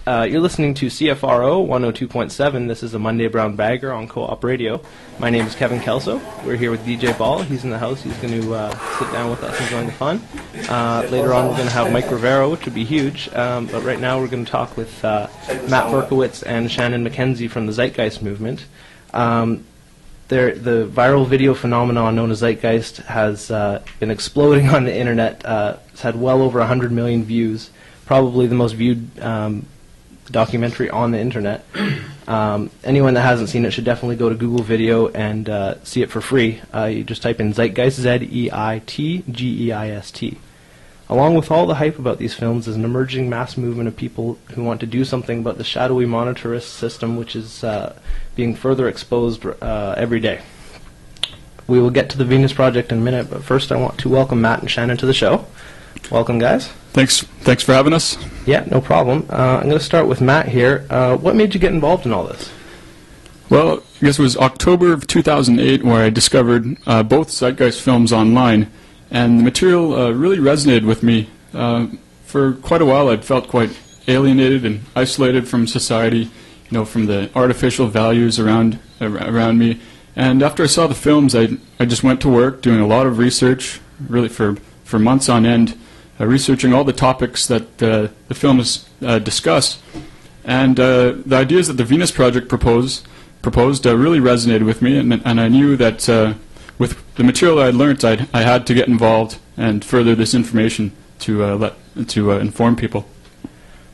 You're listening to CFRO 102.7. This is a Monday Brown Bagger on Co-op Radio. My name is Kevin Kelso. We're here with DJ Ball. He's in the house. He's going to sit down with us and join the fun. Later on, we're going to have Mike Rivero, which would be huge. But right now, we're going to talk with Matt Berkowitz and Shannon Mackenzie from the Zeitgeist movement. The viral video phenomenon known as Zeitgeist has been exploding on the internet. It's had well over 100 million views, probably the most viewed documentary on the internet. Anyone that hasn't seen it should definitely go to Google Video and see it for free. You just type in Zeitgeist, Z-E-I-T-G-E-I-S-T. Along with all the hype about these films is an emerging mass movement of people who want to do something about the shadowy monetarist system, which is being further exposed every day. We will get to the Venus Project in a minute, but first I want to welcome Matt and Shannon to the show. Welcome, guys. Thanks for having us. Yeah, no problem. I'm going to start with Matt here. What made you get involved in all this? Well, I guess it was October of 2008 where I discovered both Zeitgeist films online, and the material really resonated with me. For quite a while, I'd felt quite alienated and isolated from society, from the artificial values around me. And after I saw the films, I just went to work doing a lot of research, really for months on end, researching all the topics that the films discuss. And the ideas that the Venus Project proposed really resonated with me, and I knew that with the material I had learnt, I had to get involved and further this information to inform people.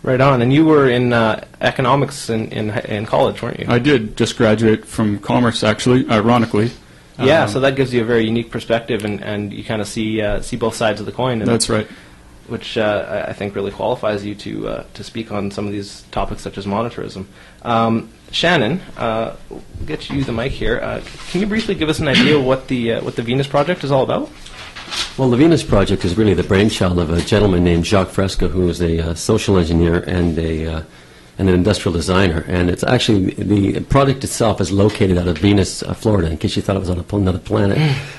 Right on. And you were in economics in college, weren't you? I did just graduate from commerce, actually, ironically. Yeah, so that gives you a very unique perspective, and you kind of see both sides of the coin. That's right. Which I think really qualifies you to speak on some of these topics such as monetarism. Shannon, we'll get you the mic here. Can you briefly give us an idea of what the Venus Project is all about? Well, the Venus Project is really the brainchild of a gentleman named Jacques Fresco, who is a social engineer and an industrial designer. And it's actually, the project itself is located out of Venus, Florida, in case you thought it was on another planet.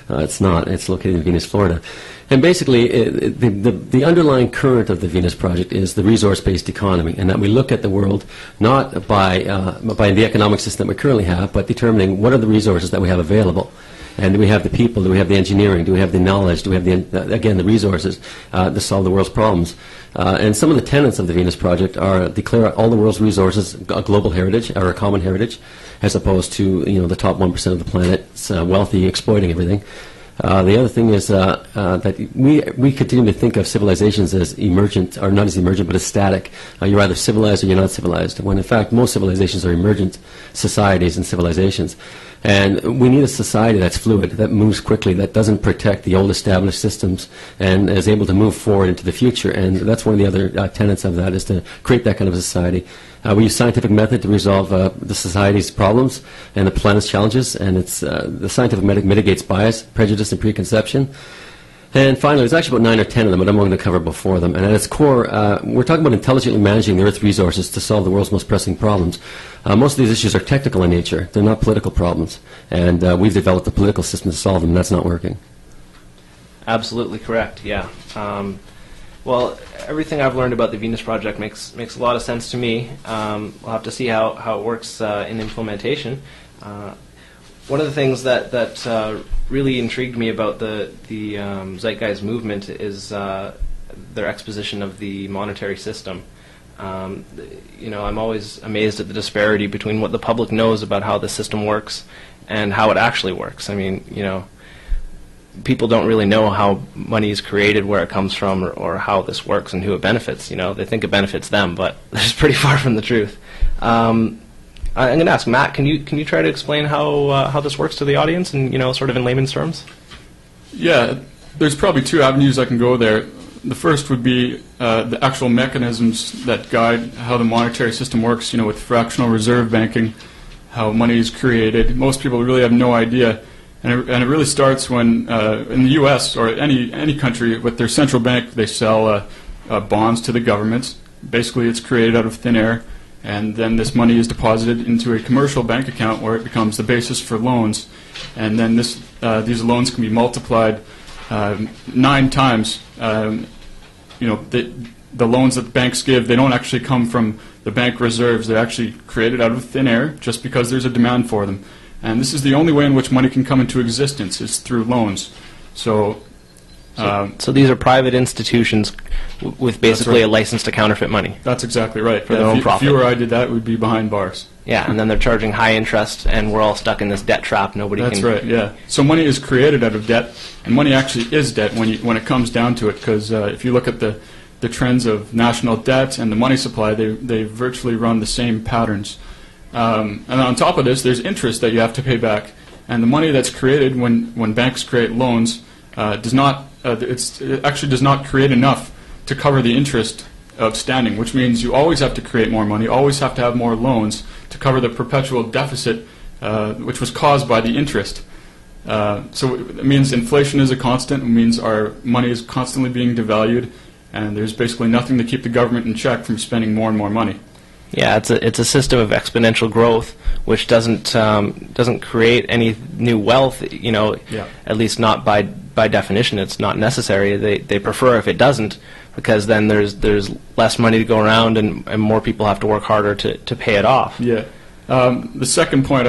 It's not. It's located in Venus, Florida. And basically, the underlying current of the Venus Project is the resource-based economy, and that we look at the world not by the economic system that we currently have, but determining what are the resources that we have available. And do we have the people? Do we have the engineering? Do we have the knowledge? Do we have the resources to solve the world's problems? And some of the tenets of the Venus Project are declare all the world's resources a global heritage or a common heritage, as opposed to the top 1% of the planet's wealthy exploiting everything. The other thing is that we continue to think of civilizations as emergent, or not as emergent, but as static. You're either civilized or you're not civilized, when in fact most civilizations are emergent societies and civilizations. And we need a society that's fluid, that moves quickly, that doesn't protect the old established systems, and is able to move forward into the future. And that's one of the other tenets of that, is to create that kind of a society. We use scientific method to resolve the society's problems and the planet's challenges, and the scientific method mitigates bias, prejudice, and preconception. And finally, there's actually about 9 or 10 of them, but I'm going to cover before them. And at its core, we're talking about intelligently managing the Earth's resources to solve the world's most pressing problems. Most of these issues are technical in nature. They're not political problems. And we've developed a political system to solve them, and that's not working. Absolutely correct, yeah. Well, everything I've learned about the Venus Project makes a lot of sense to me. We'll have to see how it works in implementation. One of the things that really intrigued me about the Zeitgeist movement is their exposition of the monetary system. I'm always amazed at the disparity between what the public knows about how the system works and how it actually works. I mean, people don't really know how money is created, where it comes from, or how this works and who it benefits. They think it benefits them, but it's pretty far from the truth. I'm going to ask Matt. Can you try to explain how this works to the audience, and sort of in layman's terms? Yeah, there's probably 2 avenues I can go there. The first would be the actual mechanisms that guide how the monetary system works. With fractional reserve banking, how money is created. Most people really have no idea, and it really starts when in the U.S. or any country, with their central bank, they sell bonds to the governments. Basically, it's created out of thin air. And then this money is deposited into a commercial bank account where it becomes the basis for loans. And then these loans can be multiplied 9 times. the loans that the banks give, they don't actually come from the bank reserves. They're actually created out of thin air just because there's a demand for them. And this is the only way in which money can come into existence, is through loans. So these are private institutions with basically a license to counterfeit money. That's exactly right. For their own profit. If you or I did that, we'd be behind bars. Yeah, and then they're charging high interest, and we're all stuck in this debt trap. That's right, yeah. So money is created out of debt, and money actually is debt when it comes down to it, because if you look at the trends of national debt and the money supply, they virtually run the same patterns. And on top of this, there's interest that you have to pay back. And the money that's created when banks create loans it actually does not create enough to cover the interest outstanding, which means you always have to create more money, always have to have more loans to cover the perpetual deficit which was caused by the interest. So it means inflation is a constant. It means our money is constantly being devalued, and there's basically nothing to keep the government in check from spending more and more money. Yeah, it's a system of exponential growth, which doesn't create any new wealth. At least not by definition. It's not necessary. They prefer if it doesn't, because then there's less money to go around, and more people have to work harder to pay it off. Yeah. The second point,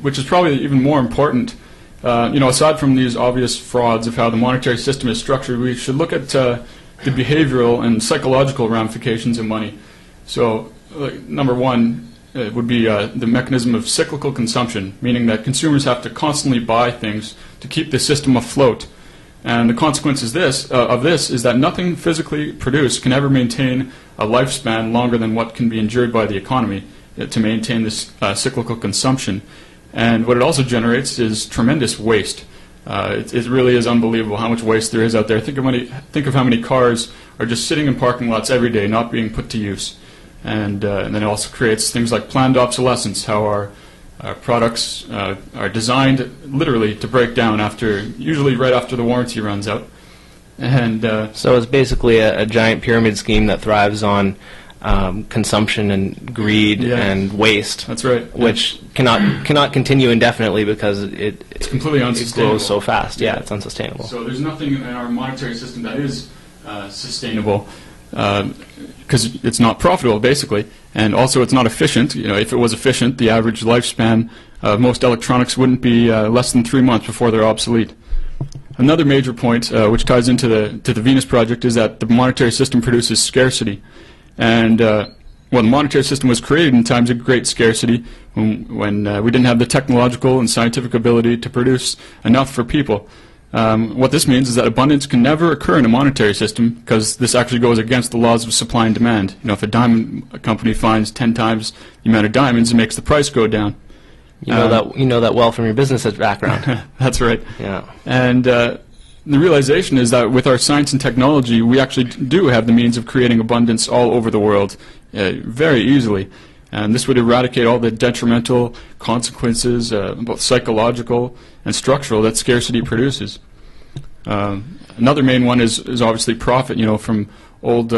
which is probably even more important, aside from these obvious frauds of how the monetary system is structured, we should look at the behavioral and psychological ramifications of money. So, number one would be the mechanism of cyclical consumption, meaning that consumers have to constantly buy things to keep the system afloat. And the consequence of this is that nothing physically produced can ever maintain a lifespan longer than what can be endured by the economy to maintain this cyclical consumption. And what it also generates is tremendous waste. It really is unbelievable how much waste there is out there. Think of how many cars are just sitting in parking lots every day, not being put to use. And then it also creates things like planned obsolescence, how our products are designed literally to break down usually right after the warranty runs out. And so it's basically a giant pyramid scheme that thrives on consumption and greed and waste. That's right. Which cannot continue indefinitely because it's completely unsustainable. It grows so fast. Yeah, it's unsustainable. So there's nothing in our monetary system that is sustainable, because it's not profitable, basically, and also it's not efficient. If it was efficient, the average lifespan of most electronics wouldn't be less than 3 months before they're obsolete. Another major point, which ties into the Venus Project, is that the monetary system produces scarcity. And the monetary system was created in times of great scarcity, when we didn't have the technological and scientific ability to produce enough for people. What this means is that abundance can never occur in a monetary system, because this actually goes against the laws of supply and demand. If a diamond company finds 10 times the amount of diamonds, it makes the price go down. You know that well from your business background. That's right. Yeah. And the realization is that with our science and technology, we actually do have the means of creating abundance all over the world very easily. And this would eradicate all the detrimental consequences, both psychological and structural, that scarcity produces. Another main one is obviously profit, from old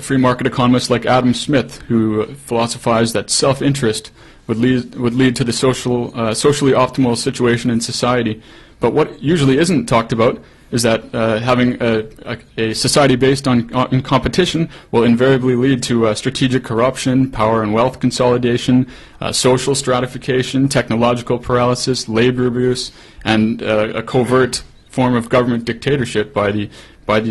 free market economists like Adam Smith, who philosophized that self-interest would lead to the socially optimal situation in society. But what usually isn't talked about is that having a society based on competition will invariably lead to strategic corruption, power and wealth consolidation, social stratification, technological paralysis, labor abuse, and a covert form of government dictatorship by the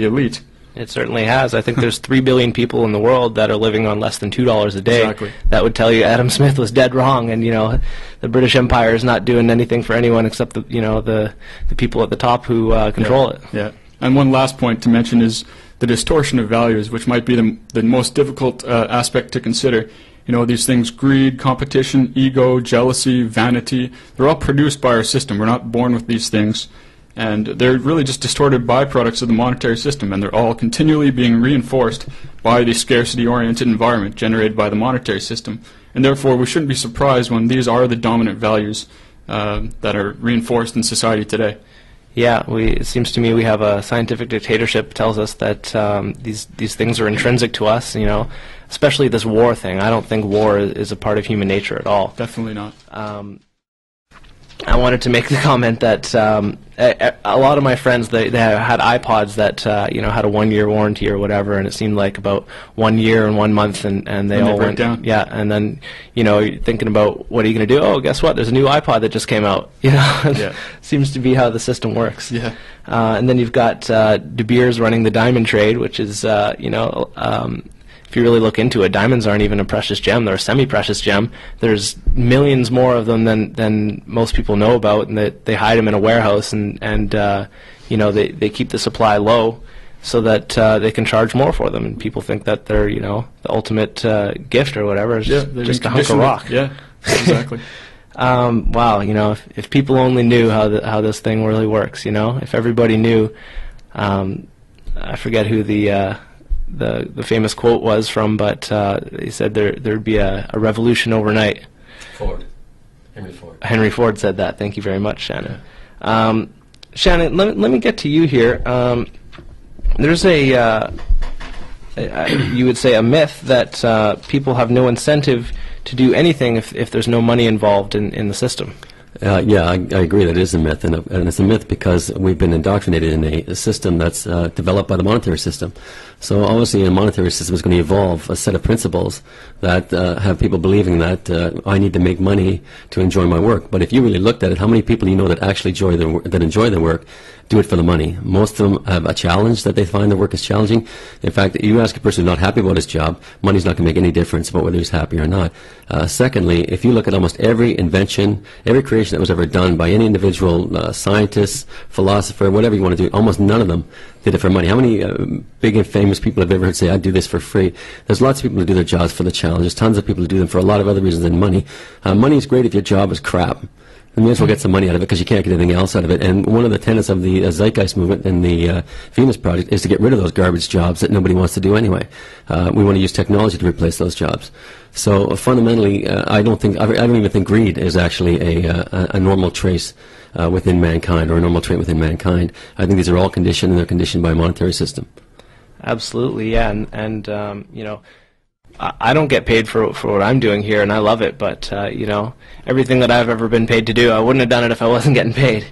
elite. It certainly has. I think there's 3 billion people in the world that are living on less than $2 a day. Exactly. That would tell you Adam Smith was dead wrong, and the British Empire is not doing anything for anyone except the people at the top who control it. Yeah. And one last point to mention is the distortion of values, which might be the most difficult aspect to consider. These things: greed, competition, ego, jealousy, vanity. They're all produced by our system. We're not born with these things. And they're really just distorted byproducts of the monetary system, and they're all continually being reinforced by the scarcity-oriented environment generated by the monetary system. And therefore, we shouldn't be surprised when these are the dominant values that are reinforced in society today. Yeah, it seems to me we have a scientific dictatorship tells us that these things are intrinsic to us, especially this war thing. I don't think war is a part of human nature at all. Definitely not. I wanted to make the comment that a lot of my friends, they had iPods that had a 1-year warranty or whatever, and it seemed like about 1 year and 1 month, and they all went down. Yeah, and then you're thinking about what are you going to do? Oh, guess what? There's a new iPod that just came out. Yeah. Seems to be how the system works. Yeah. And then you've got De Beers running the diamond trade, which is if you really look into it, diamonds aren't even a precious gem. They're a semi-precious gem. There's millions more of them than most people know about, and they hide them in a warehouse, and they keep the supply low so that they can charge more for them. And people think that they're the ultimate gift or whatever. It's just a hunk of rock. Yeah, exactly. Wow, if people only knew how this thing really works, if everybody knew. I forget who the famous quote was from, but he said there'd be a revolution overnight. Henry Ford said that. Thank you very much, Shannon. Shannon, let me get to you here. There's you would say a myth that people have no incentive to do anything if there's no money involved in the system. Yeah, I agree that it is a myth, and it's a myth because we've been indoctrinated in a system that's developed by the monetary system. So obviously a monetary system is going to evolve a set of principles that have people believing that I need to make money to enjoy my work. But if you really looked at it, how many people that actually enjoy their work do it for the money? Most of them have a challenge that they find their work is challenging. In fact, you ask a person who's not happy about his job, money's not going to make any difference about whether he's happy or not. Secondly, if you look at almost every invention, every creation that was ever done by any individual scientist, philosopher, whatever you want to do, almost none of them did it for money. How many big and famous people have ever heard say, I do this for free? There's lots of people who do their jobs for the challenge. There's tons of people who do them for a lot of other reasons than money. Money is great if your job is crap. You may as well get some money out of it because you can't get anything else out of it. And one of the tenets of the Zeitgeist movement and the Venus Project is to get rid of those garbage jobs that nobody wants to do anyway. We want to use technology to replace those jobs. So fundamentally, I don't even think greed is actually a normal trace within mankind or a normal trait within mankind. I think these are all conditioned, and they're conditioned by a monetary system. Absolutely, yeah, and I don't get paid for what I'm doing here, and I love it. But everything that I've ever been paid to do, I wouldn't have done it if I wasn't getting paid.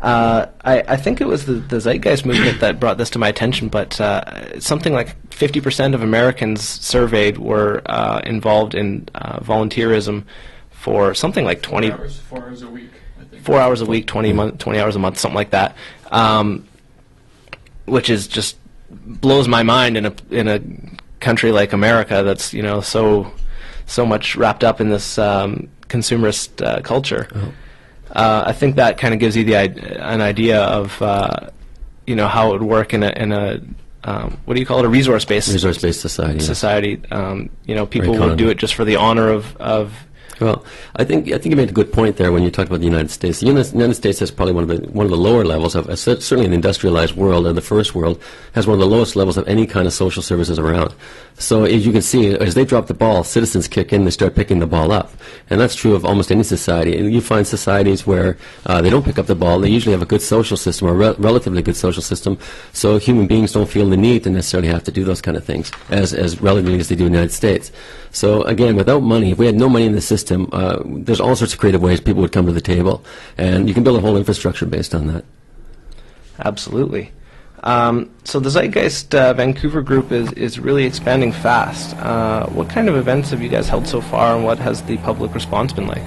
I think it was the Zeitgeist movement that brought this to my attention. But something like 50% of Americans surveyed were involved in volunteerism for something like 20 4 hours a week. I think. 4 hours a week, 20 hours a month, something like that, which is just blows my mind in a country like America that's so much wrapped up in this consumerist culture. Oh. I think that kind of gives you an idea of how it would work in a what do you call it, a resource-based society. Society. People would do it just for the honor of. Well, I think you made a good point there when you talked about the United States. The United States has probably one of the lower levels of, certainly in the industrialized world or the first world, has one of the lowest levels of any kind of social services around. So as you can see, as they drop the ball, citizens kick in, they start picking the ball up. And that's true of almost any society. And you find societies where they don't pick up the ball, they usually have a good social system, or relatively good social system, so human beings don't feel the need to necessarily have to do those kind of things as relatively as they do in the United States. So again, without money, if we had no money in the system, there's all sorts of creative ways people would come to the table, and you can build a whole infrastructure based on that. Absolutely. So the Zeitgeist Vancouver group is really expanding fast. What kind of events have you guys held so far, and what has the public response been like?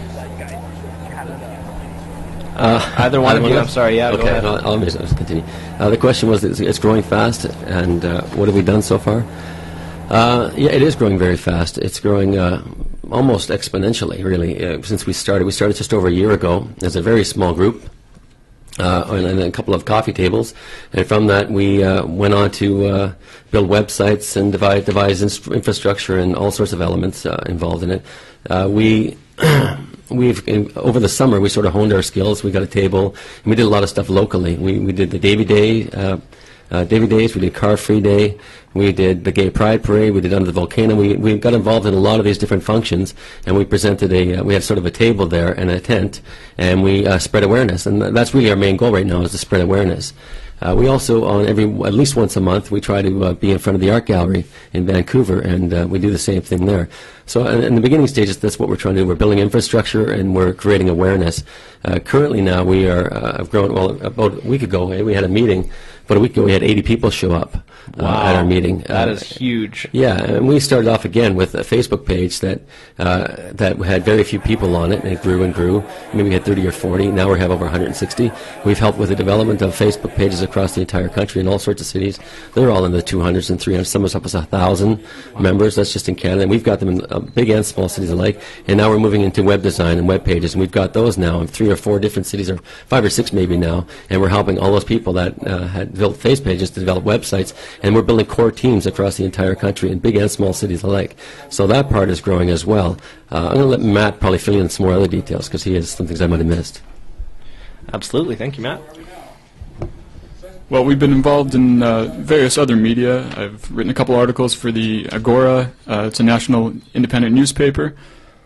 Either one of you. I'm sorry. Yeah. Okay. Go ahead. I'll continue. The question was, it's growing fast, and what have we done so far? Yeah, it is growing very fast. It's growing almost exponentially, really, since we started. We started just over a year ago as a very small group and a couple of coffee tables. And from that, we went on to build websites and devise infrastructure and all sorts of elements involved in it. Over the summer, we sort of honed our skills. We got a table, and we did a lot of stuff locally. We did the Davy Days, we did Car Free Day, we did the Gay Pride Parade, we did Under the Volcano. We got involved in a lot of these different functions, and we presented we had sort of a table there and a tent, and we spread awareness. And that's really our main goal right now, is to spread awareness. We also, on at least once a month, we try to be in front of the art gallery in Vancouver, and we do the same thing there. So in the beginning stages, that's what we're trying to do. We're building infrastructure and we're creating awareness. Currently now we are have grown, well, about a week ago we had a meeting. About a week ago we had 80 people show up at our meeting. That is huge. Yeah, and we started off again with a Facebook page that had very few people on it, and it grew and grew. Maybe we had 30 or 40. Now we have over 160. We've helped with the development of Facebook pages across the entire country in all sorts of cities. They're all in the 200s and 300s. Some of us up as 1,000 members. That's just in Canada. And we've got them in big and small cities alike. And now we're moving into web design and web pages, and we've got those now in 3 or 4 different cities, or 5 or 6 maybe now. And we're helping all those people that had built face pages to develop websites, and we're building core teams across the entire country in big and small cities alike. So that part is growing as well. I'm going to let Matt probably fill in some more other details because he has some things I might have missed. Absolutely. Thank you, Matt. Well, we've been involved in various other media. I've written a couple articles for the Agora. It's a national independent newspaper.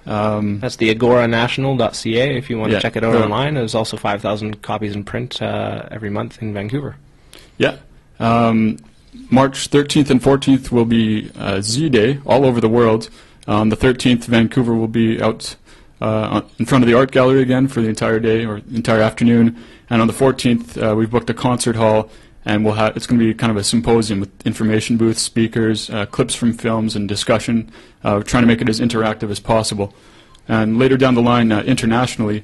That's the agoranational.ca if you want to Yeah, check it out online. There's also 5,000 copies in print every month in Vancouver. Yeah. March 13th and 14th will be Z-Day all over the world. On the 13th, Vancouver will be out in front of the art gallery again for the entire day or entire afternoon. And on the 14th, we've booked a concert hall, and it's going to be kind of a symposium with information booths, speakers, clips from films, and discussion. We're trying to make it as interactive as possible. And later down the line, internationally,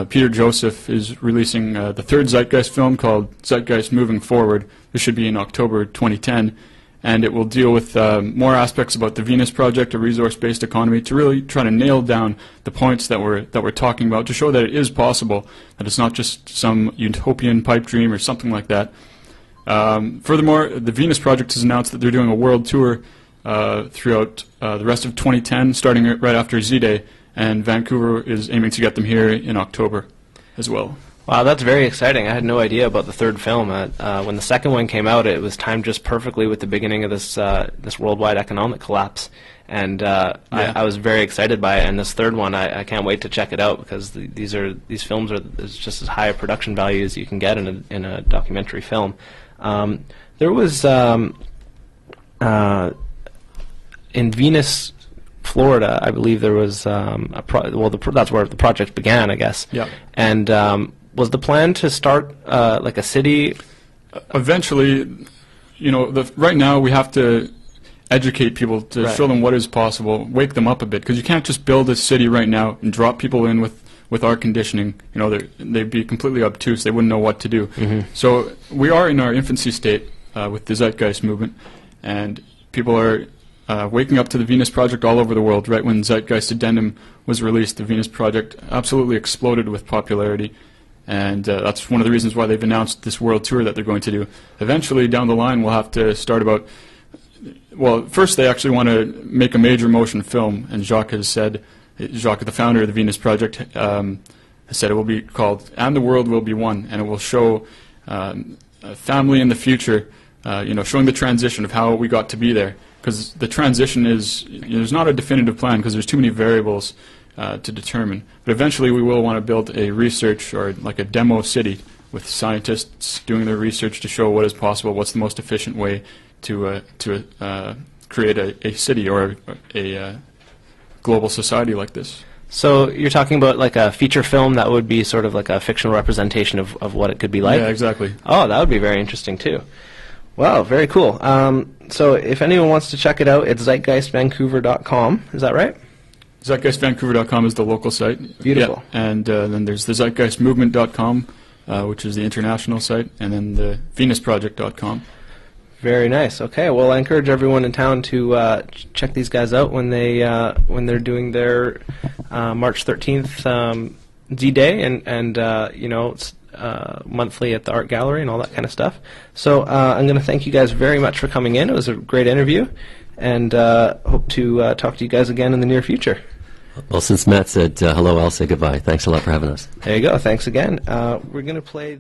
Peter Joseph is releasing the 3rd Zeitgeist film called Zeitgeist Moving Forward. This should be in October 2010, and it will deal with more aspects about the Venus Project, a resource-based economy, to really try to nail down the points that we're talking about, to show that it is possible, that it's not just some utopian pipe dream or something like that. Furthermore, the Venus Project has announced that they're doing a world tour throughout the rest of 2010, starting right after Z-Day, and Vancouver is aiming to get them here in October as well. Wow, that's very exciting. I had no idea about the 3rd film. When the 2nd one came out, it was timed just perfectly with the beginning of this worldwide economic collapse, and I was very excited by it. And this 3rd one, I can't wait to check it out, because these films is just as high a production value as you can get in a documentary film. There was in Venus, Florida, I believe there was that's where the project began, I guess. Yeah. And was the plan to start like a city? Eventually, right now we have to educate people to Right. show them what is possible, wake them up a bit, because you can't just build a city right now and drop people in with air conditioning. They'd be completely obtuse. They wouldn't know what to do. Mm-hmm. So we are in our infancy state with the Zeitgeist movement, and people are waking up to the Venus Project all over the world. Right when Zeitgeist Addendum was released, the Venus Project absolutely exploded with popularity, and that's one of the reasons why they've announced this world tour that they're going to do. Eventually, down the line, we'll have to start about... Well, first they actually want to make a major motion film, and Jacques, the founder of the Venus Project, has said it will be called And the World Will Be One, and it will show a family in the future, showing the transition of how we got to be there. Because the transition is, there's not a definitive plan because there's too many variables to determine. But eventually we will want to build a research or like a demo city with scientists doing their research to show what is possible, what's the most efficient way to create a city or a global society like this. So you're talking about like a feature film that would be sort of like a fictional representation of what it could be like? Yeah, exactly. Oh, that would be very interesting too. Wow, very cool. So if anyone wants to check it out, it's zeitgeistvancouver.com. Is that right? Zeitgeistvancouver.com is the local site. Beautiful. Yeah. And then there's the zeitgeistmovement.com, which is the international site, and then the venusproject.com. Very nice. Okay, well, I encourage everyone in town to check these guys out when they're doing their March 13th Z-Day, and it's monthly at the art gallery and all that kind of stuff. So I'm going to thank you guys very much for coming in. It was a great interview, and hope to talk to you guys again in the near future. Well, since Matt said hello, I'll say goodbye. Thanks a lot for having us. There you go. Thanks again. We're going to play